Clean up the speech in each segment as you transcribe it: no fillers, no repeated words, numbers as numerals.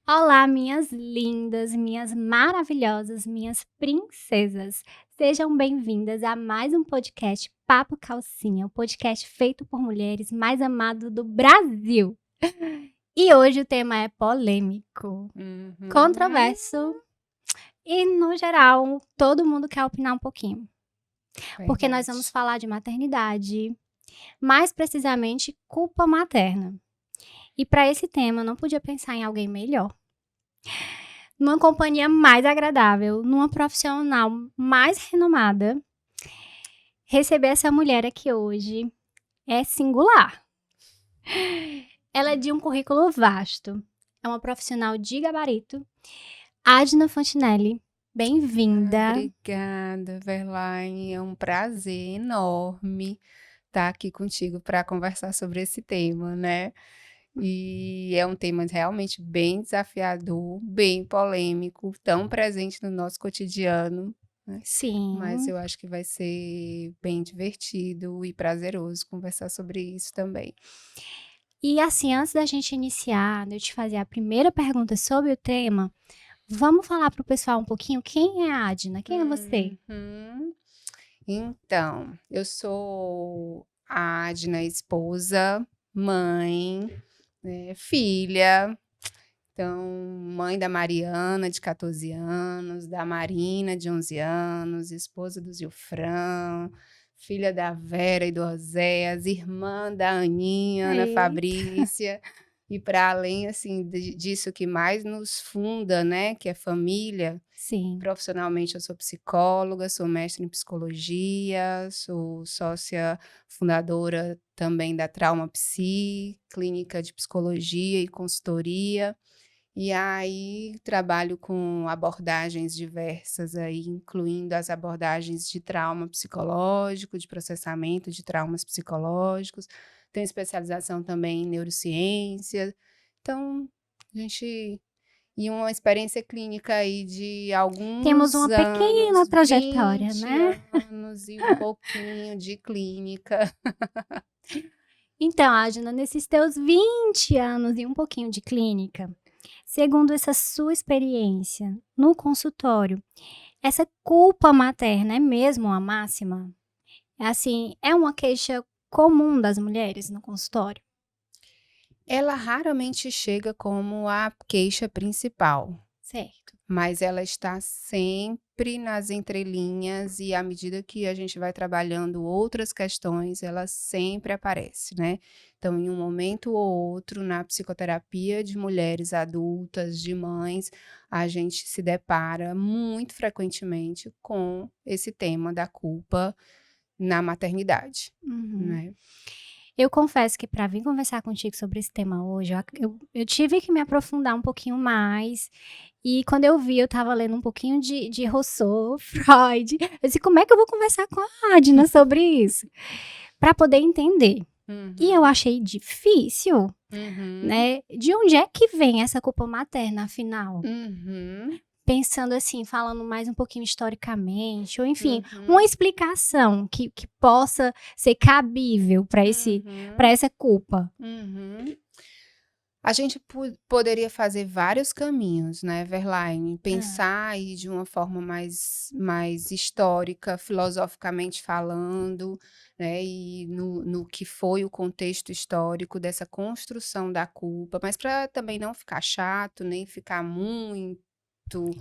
Olá, minhas lindas, minhas maravilhosas, minhas princesas. Sejam bem-vindas a mais um podcast Papo Calcinha, o podcast feito por mulheres mais amado do Brasil. E hoje o tema é polêmico, Uhum. controverso e, no geral, todo mundo quer opinar um pouquinho. Porque nós vamos Verdade. falar de maternidade, mais precisamente culpa materna. E para esse tema, eu não podia pensar em alguém melhor. Numa companhia mais agradável, numa profissional mais renomada, receber essa mulher aqui hoje é singular. Ela é de um currículo vasto, é uma profissional de gabarito. Adna Fontinelli, bem-vinda. Obrigada, Verlaine. É um prazer enorme estar aqui contigo para conversar sobre esse tema, né? E é um tema realmente bem desafiador, bem polêmico, tão presente no nosso cotidiano, né? Mas Sim. eu acho que vai ser bem divertido e prazeroso conversar sobre isso também. E assim, antes da gente iniciar, de eu te fazer a primeira pergunta sobre o tema, vamos falar para o pessoal um pouquinho quem é a Adna? Quem é você? Uhum. Então, eu sou a Adna, esposa, mãe, né, filha. Então, mãe da Mariana, de 14 anos, da Marina, de 11 anos, esposa do Gilfrão, filha da Vera e do Oséias, irmã da Aninha, Ana Eita. Fabrícia. E para além, assim, disso que mais nos funda, né, que é família. Sim. Profissionalmente, eu sou psicóloga, sou mestre em psicologia, sou sócia fundadora também da Trauma Psi, clínica de psicologia e consultoria. E aí trabalho com abordagens diversas aí, incluindo as abordagens de trauma psicológico, de processamento de traumas psicológicos. Tenho especialização também em neurociência. Então, a gente e uma experiência clínica aí de Temos alguns uma pequena anos, trajetória, 20 né? anos e um pouquinho de clínica. Então, Adna, nesses teus 20 anos e um pouquinho de clínica, segundo essa sua experiência no consultório, essa culpa materna é mesmo a máxima? É assim, é uma queixa comum das mulheres no consultório? Ela raramente chega como a queixa principal. Certo. Mas ela está sempre nas entrelinhas e à medida que a gente vai trabalhando outras questões, ela sempre aparece, né. Então, em um momento ou outro, na psicoterapia de mulheres adultas, de mães, a gente se depara muito frequentemente com esse tema da culpa na maternidade, Uhum. né. Eu confesso que para vir conversar contigo sobre esse tema hoje, eu tive que me aprofundar um pouquinho mais. E quando eu vi, eu estava lendo um pouquinho de Rousseau, Freud. Eu disse, como é que eu vou conversar com a Adna sobre isso? Para poder entender. E eu Uhum, achei difícil, uhum, né? De onde é que vem essa culpa materna, afinal? uhum, Pensando assim, falando mais um pouquinho historicamente, ou enfim, uma uhum, explicação que possa ser cabível para uhum, essa culpa. uhum. A gente poderia fazer vários caminhos, né, Verlaine, Ah, pensar aí de uma forma mais histórica, filosoficamente falando, né, e no que foi o contexto histórico dessa construção da culpa, mas para também não ficar chato, nem ficar muito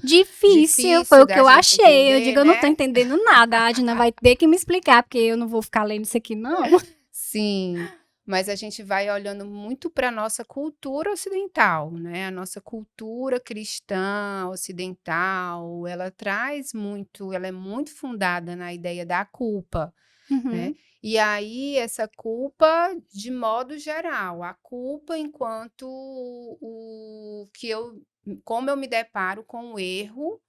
difícil, foi difícil o que da eu gente achei. Eu entender, digo, eu não tô né. entendendo nada. A Adna vai ter que me explicar, porque eu não vou ficar lendo isso aqui, não. Sim, mas a gente vai olhando muito para a nossa cultura ocidental, né, a nossa cultura cristã ocidental, ela é muito fundada na ideia da culpa, né. Uhum, E aí essa culpa de modo geral, a culpa enquanto o que eu como eu me deparo com o erro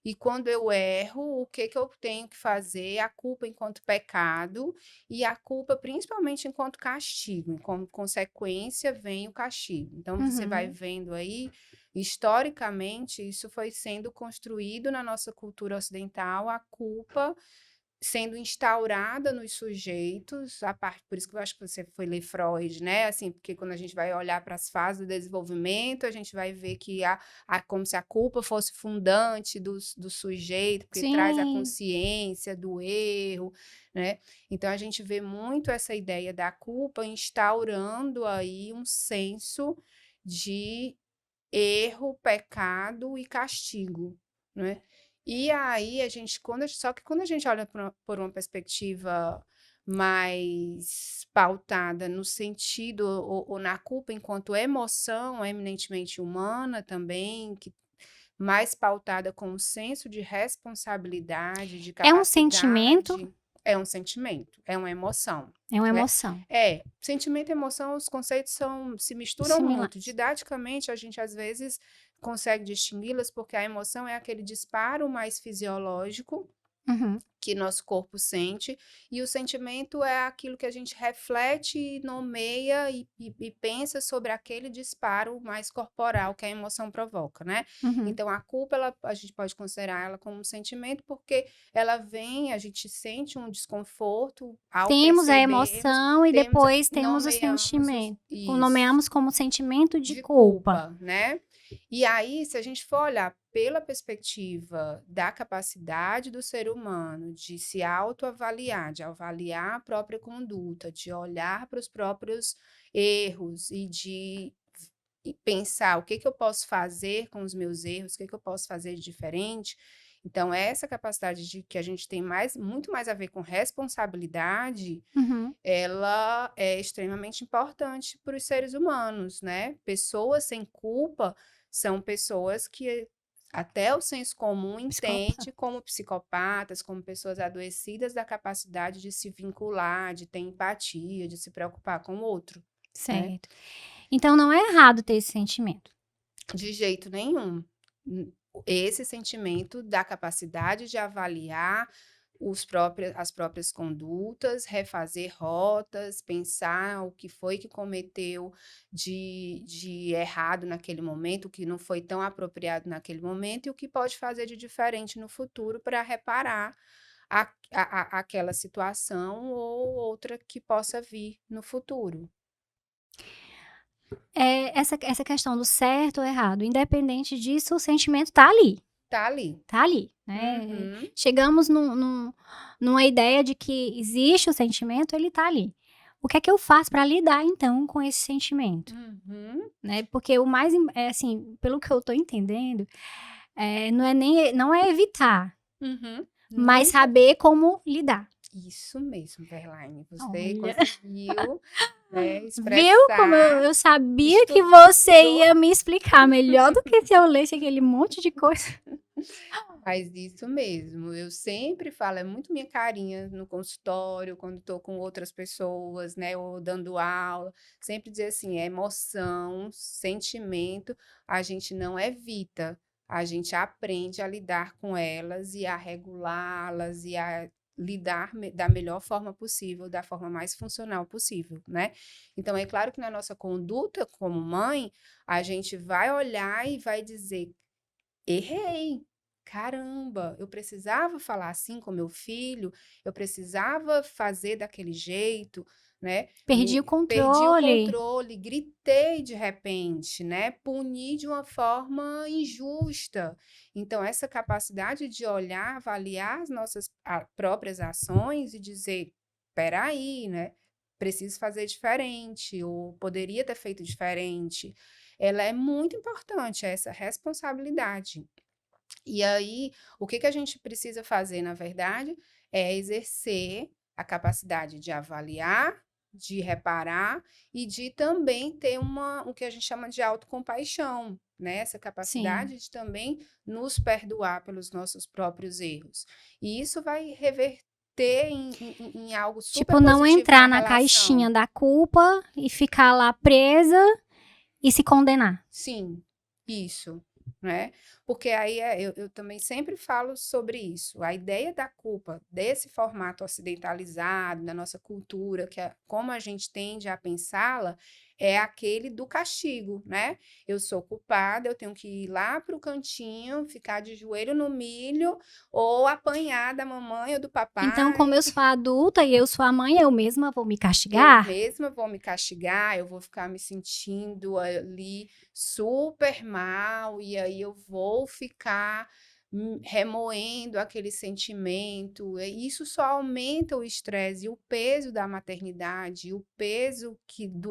e quando eu erro, o que que eu tenho que fazer? A culpa enquanto pecado e a culpa principalmente enquanto castigo, como consequência vem o castigo. Então você vai uhum. vendo aí, historicamente, isso foi sendo construído na nossa cultura ocidental, a culpa sendo instaurada nos sujeitos, por isso que eu acho que você foi ler Freud, né? Assim, porque quando a gente vai olhar para as fases do desenvolvimento, a gente vai ver que como se a culpa fosse fundante do sujeito, porque traz a Sim. consciência do erro, né? Então a gente vê muito essa ideia da culpa instaurando aí um senso de erro, pecado e castigo, né? E aí só que quando a gente olha por uma perspectiva mais pautada no sentido ou na culpa enquanto emoção eminentemente humana também, que mais pautada com um senso de responsabilidade, de É um sentimento, capacidade, é um sentimento, é uma emoção, é uma né? emoção. Sentimento e emoção, os conceitos se misturam muito. Similares. Didaticamente, a gente às vezes consegue distingui-las porque a emoção é aquele disparo mais fisiológico Uhum. que nosso corpo sente, e o sentimento é aquilo que a gente reflete, nomeia e pensa sobre aquele disparo mais corporal que a emoção provoca, né? Uhum. Então, a culpa, a gente pode considerar ela como um sentimento porque ela vem, a gente sente um desconforto ao Temos a percebermos, emoção e depois temos o nomeamos sentimento. isso, Nomeamos como sentimento de de culpa. culpa, né? E aí, se a gente for olhar pela perspectiva da capacidade do ser humano de se autoavaliar, de avaliar a própria conduta, de olhar para os próprios erros e de pensar o que que eu posso fazer com os meus erros, o que que eu posso fazer de diferente. Então, essa capacidade de que a gente tem muito mais a ver com responsabilidade, Uhum. ela é extremamente importante para os seres humanos, né? Pessoas sem culpa são pessoas que até o senso comum Psicopata. entende como psicopatas, como pessoas adoecidas da capacidade de se vincular, de ter empatia, de se preocupar com o outro, né? Certo. Então não é errado ter esse sentimento. De jeito nenhum. Esse sentimento da capacidade de avaliar as próprias condutas, refazer rotas, pensar o que foi que cometeu de errado naquele momento, o que não foi tão apropriado naquele momento e o que pode fazer de diferente no futuro para reparar aquela situação ou outra que possa vir no futuro. Essa questão do certo ou errado, independente disso, o sentimento tá ali. Tá ali. Tá ali, né. Uhum. Chegamos numa ideia de que existe o sentimento, ele tá ali. O que é que eu faço para lidar então com esse sentimento, Uhum. né, porque o mais assim, pelo que eu tô entendendo, não é evitar, Uhum. mas Nunca. saber como lidar. Isso mesmo, Verlaine. Você Olha, conseguiu, né, viu como eu expressar, eu sabia que você estudou, ia me explicar melhor do que se eu lesse aquele monte de coisa. faz isso mesmo. Eu sempre falo, é muito minha carinha no consultório, quando estou com outras pessoas, né, ou dando aula, sempre dizer assim, é emoção, sentimento, a gente não evita, a gente aprende a lidar com elas e a regulá-las e a lidar da melhor forma possível, da forma mais funcional possível, né? Então, é claro que na nossa conduta como mãe, a gente vai olhar e vai dizer, errei. Caramba, eu precisava falar assim com meu filho, eu precisava fazer daquele jeito, né? Perdi o Perdi o controle. controle, gritei de repente, né? Puni de uma forma injusta. Então, essa capacidade de olhar, avaliar as nossas próprias ações e dizer, peraí, né? Preciso fazer diferente, ou poderia ter feito diferente. Ela é muito importante, essa responsabilidade. E aí, o que que a gente precisa fazer, na verdade, é exercer a capacidade de avaliar, de reparar e de também ter o que a gente chama de autocompaixão, né? Essa Sim. capacidade de também nos perdoar pelos nossos próprios erros. E isso vai reverter em algo super Tipo, não positivo na entrar na caixinha relação. da culpa e ficar lá presa e se condenar. Sim, isso, né? Porque aí eu também sempre falo sobre isso. A ideia da culpa, desse formato ocidentalizado, da nossa cultura, como a gente tende a pensá-la, é aquele do castigo, né? Eu sou culpada, eu tenho que ir lá para o cantinho, ficar de joelho no milho, ou apanhar da mamãe ou do Então, como papai. eu sou adulta e eu sou a mãe, eu mesma vou me Eu castigar? mesma vou me castigar, eu vou ficar me sentindo ali super mal, e aí eu vou ficar remoendo aquele sentimento. E isso só aumenta o estresse e o peso da maternidade, e o peso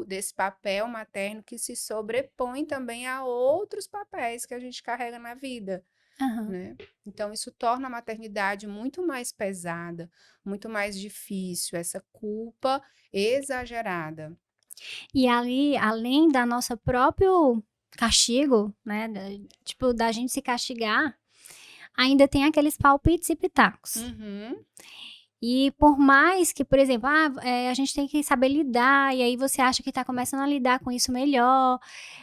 desse papel materno que se sobrepõe também a outros papéis que a gente carrega na vida. Aham. Né? Então, isso torna a maternidade muito mais pesada, muito mais difícil, essa culpa exagerada. E ali, além da nossa próprio castigo, né, tipo, da gente se castigar, ainda tem aqueles palpites e pitacos. Uhum, E por mais que, por exemplo, a gente tem que saber lidar, e aí você acha que tá começando a lidar com isso melhor,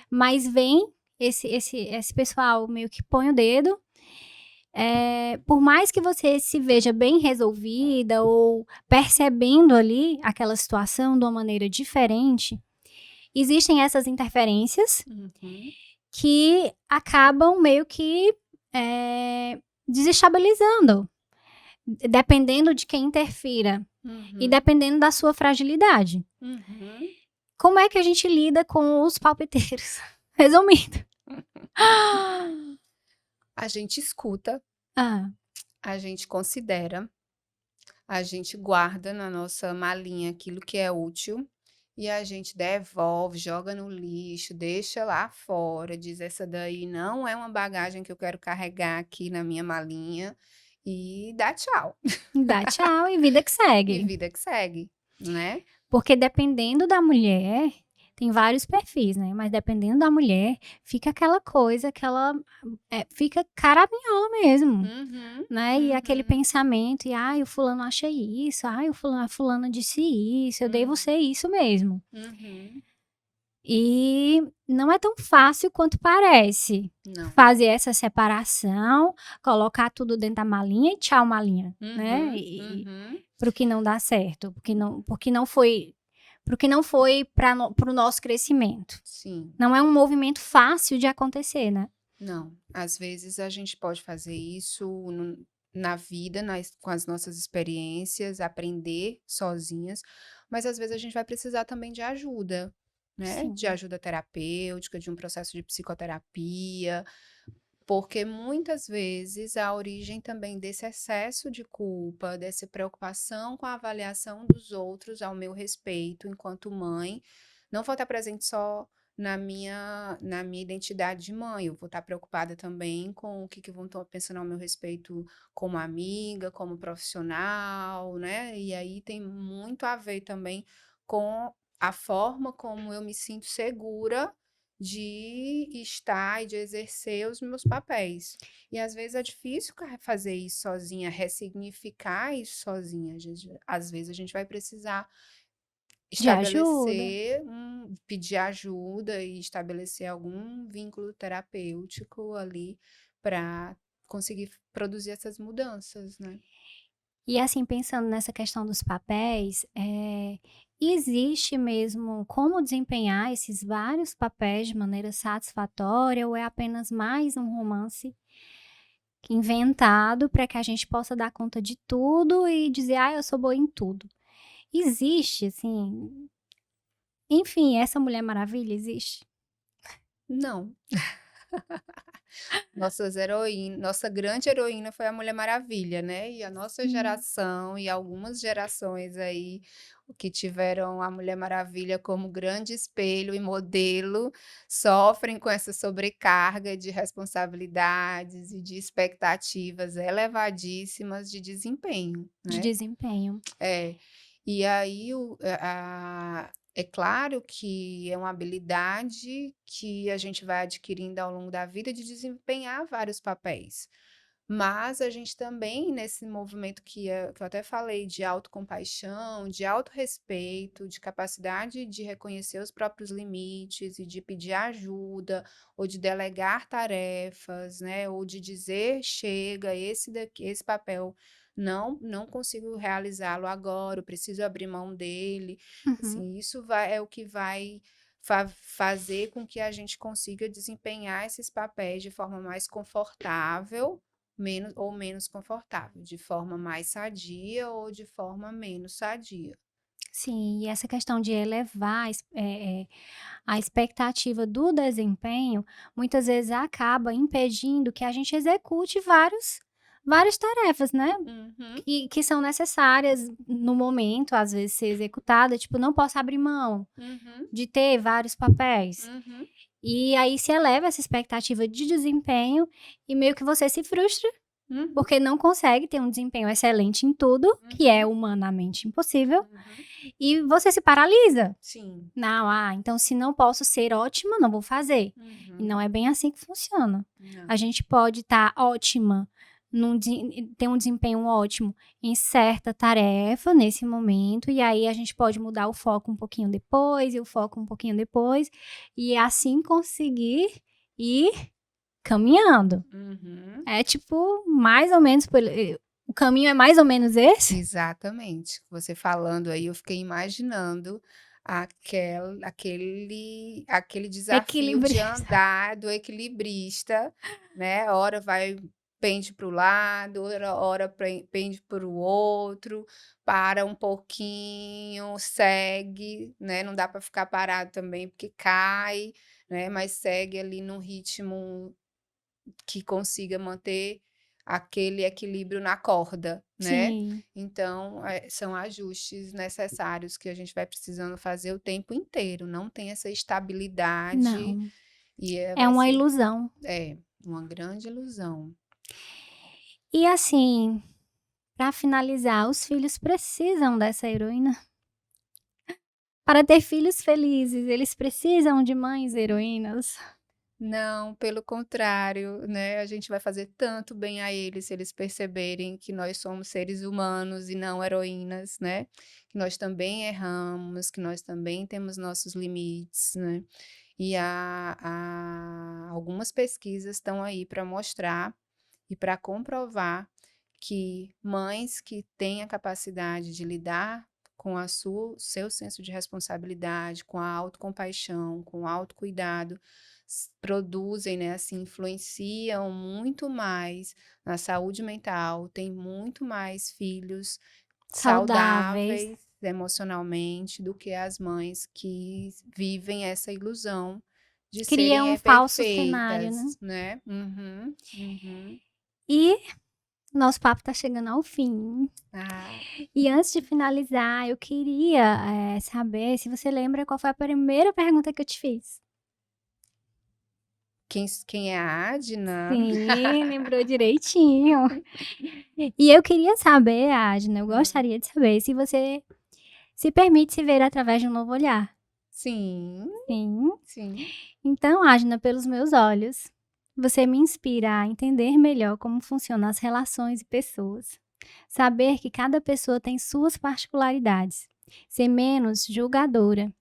mas vem esse pessoal meio que põe o dedo. Por mais que você se veja bem resolvida ou percebendo ali aquela situação de uma maneira diferente, existem essas interferências uhum, que acabam meio que desestabilizando, dependendo de quem interfira e uhum, dependendo da sua fragilidade. uhum. Como é que a gente lida com os palpiteiros? Resumindo. A gente escuta, Ah, a gente considera, a gente guarda na nossa malinha aquilo que é útil e a gente devolve, joga no lixo, deixa lá fora, diz: essa daí não é uma bagagem que eu quero carregar aqui na minha malinha, e dá tchau. dá tchau e vida que E segue. vida que segue, né? Porque dependendo da mulher, tem vários perfis, né? Mas dependendo da mulher, fica aquela coisa que ela fica caraminhola mesmo, Uhum, né? E aquele uhum, pensamento, e ai, o fulano acha isso, ai, a fulana disse isso, eu devo uhum, ser isso mesmo. uhum. E não é tão fácil quanto parece Não. fazer essa separação, colocar tudo dentro da malinha e tchau malinha, né? Uhum, E uhum. para o que não dá certo, porque não foi para o nosso crescimento. Sim. Não é um movimento fácil de acontecer, né? Não. Às vezes a gente pode fazer isso na vida, com as nossas experiências, aprender sozinhas, mas às vezes a gente vai precisar também de ajuda, né? De Sim. ajuda terapêutica, de um processo de psicoterapia. Porque muitas vezes a origem também desse excesso de culpa, dessa preocupação com a avaliação dos outros ao meu respeito enquanto mãe, não vou estar presente só na minha identidade de mãe, eu vou estar preocupada também com o que vão estar pensando ao meu respeito como amiga, como profissional, né? E aí tem muito a ver também com a forma como eu me sinto segura de estar e de exercer os meus papéis. E às vezes é difícil fazer isso sozinha, ressignificar isso sozinha. Às vezes a gente vai precisar De ajuda. pedir ajuda e estabelecer algum vínculo terapêutico ali para conseguir produzir essas mudanças, né? E assim, pensando nessa questão dos papéis, existe mesmo como desempenhar esses vários papéis de maneira satisfatória ou é apenas mais um romance inventado para que a gente possa dar conta de tudo e dizer: "Ah, eu sou boa em tudo"? Existe, assim, enfim, essa Mulher Maravilha existe? Não. Nossa grande heroína foi a Mulher Maravilha, né, e a nossa Sim. geração e algumas gerações aí, que tiveram a Mulher Maravilha como grande espelho e modelo, sofrem com essa sobrecarga de responsabilidades e de expectativas elevadíssimas de desempenho, De né. desempenho. É. E aí é claro que é uma habilidade que a gente vai adquirindo ao longo da vida de desempenhar vários papéis. Mas a gente também, nesse movimento que eu até falei, de autocompaixão, de autorrespeito, de capacidade de reconhecer os próprios limites e de pedir ajuda, ou de delegar tarefas, né? Ou de dizer, chega, esse papel não consigo realizá-lo agora, eu preciso abrir mão dele. Uhum. Assim, isso é o que vai fazer com que a gente consiga desempenhar esses papéis de forma mais confortável, menos confortável, de forma mais sadia ou de forma menos sadia. Sim, e essa questão de elevar a expectativa do desempenho, muitas vezes acaba impedindo que a gente execute várias tarefas, né, Uhum, que são necessárias no momento, às vezes, ser executada, tipo, não posso abrir mão uhum, de ter vários papéis. uhum, E aí se eleva essa expectativa de desempenho e meio que você se frustra, uhum, porque não consegue ter um desempenho excelente em tudo, que é uhum, humanamente impossível, uhum. e você se paralisa. Sim. Não, então se não posso ser ótima, não vou fazer. E Uhum. não é bem assim que funciona. A Não. gente pode estar ótima, ter um desempenho ótimo em certa tarefa nesse momento, e aí a gente pode mudar o foco um pouquinho depois, e o foco um pouquinho depois, e assim conseguir ir caminhando. Uhum. É tipo, mais ou menos, o caminho é mais ou menos esse? Exatamente. Você falando aí, eu fiquei imaginando aquele desafio de Equilibrista. andar do equilibrista, né, hora pende para o lado, hora pende para o outro, para um pouquinho, segue, né, não dá para ficar parado também porque cai, né, mas segue ali num ritmo que consiga manter aquele equilíbrio na corda, né. Sim, Então, são ajustes necessários que a gente vai precisando fazer o tempo inteiro, não tem essa estabilidade não. e, É vai uma ser ilusão. uma grande ilusão. E assim, para finalizar, os filhos precisam dessa heroína. Para ter filhos felizes, eles precisam de mães heroínas. Não, pelo contrário, né, a gente vai fazer tanto bem a eles se eles perceberem que nós somos seres humanos e não heroínas, né, que nós também erramos, que nós também temos nossos limites, né. E algumas pesquisas estão aí para mostrar e para comprovar que mães que têm a capacidade de lidar com seu senso de responsabilidade, com a autocompaixão, com o autocuidado, produzem, né, assim, influenciam muito mais na saúde mental, têm muito mais filhos Saudáveis. saudáveis emocionalmente do que as mães que vivem essa ilusão de Cria serem um falso cenário, né. perfeitas, né. Uhum, uhum. E nosso papo tá chegando ao fim. Ah, E antes de finalizar, eu queria, saber se você lembra qual foi a primeira pergunta que eu te fiz. quem é a Adna? Sim, lembrou direitinho. E eu queria saber, Adna, eu Hum, gostaria de saber se você se permite se ver através de um novo olhar. sim, Sim. sim. Então, Adna, pelos meus olhos, você me inspira a entender melhor como funcionam as relações e pessoas. Saber que cada pessoa tem suas particularidades. Ser menos julgadora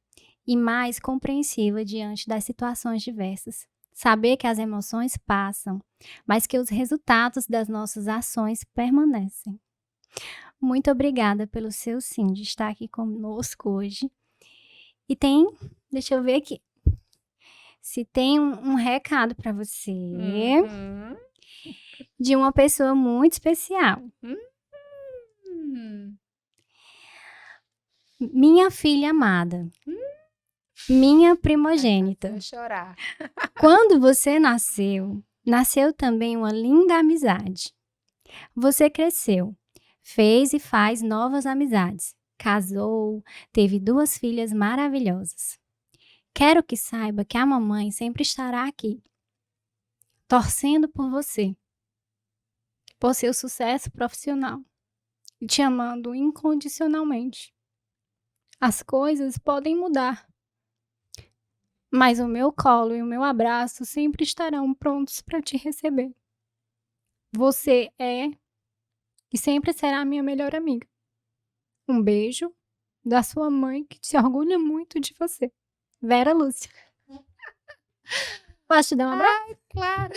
e mais compreensiva diante das situações diversas. Saber que as emoções passam, mas que os resultados das nossas ações permanecem. Muito obrigada pelo seu sim de estar aqui conosco hoje. E deixa eu ver aqui, se tem um recado para você Uhum. de uma pessoa muito especial. Hum. Minha filha amada, minha Vai fazer eu primogênita. chorar. Quando você nasceu, nasceu também uma linda amizade. Você cresceu, fez e faz novas amizades, casou, teve 2 filhas maravilhosas. Quero que saiba que a mamãe sempre estará aqui, torcendo por seu sucesso profissional e te amando incondicionalmente. As coisas podem mudar, mas o meu colo e o meu abraço sempre estarão prontos para te receber. Você é e sempre será a minha melhor amiga. Um beijo da sua mãe que se orgulha muito de você. Vera Lúcia. Posso te dar um abraço? Ai, claro.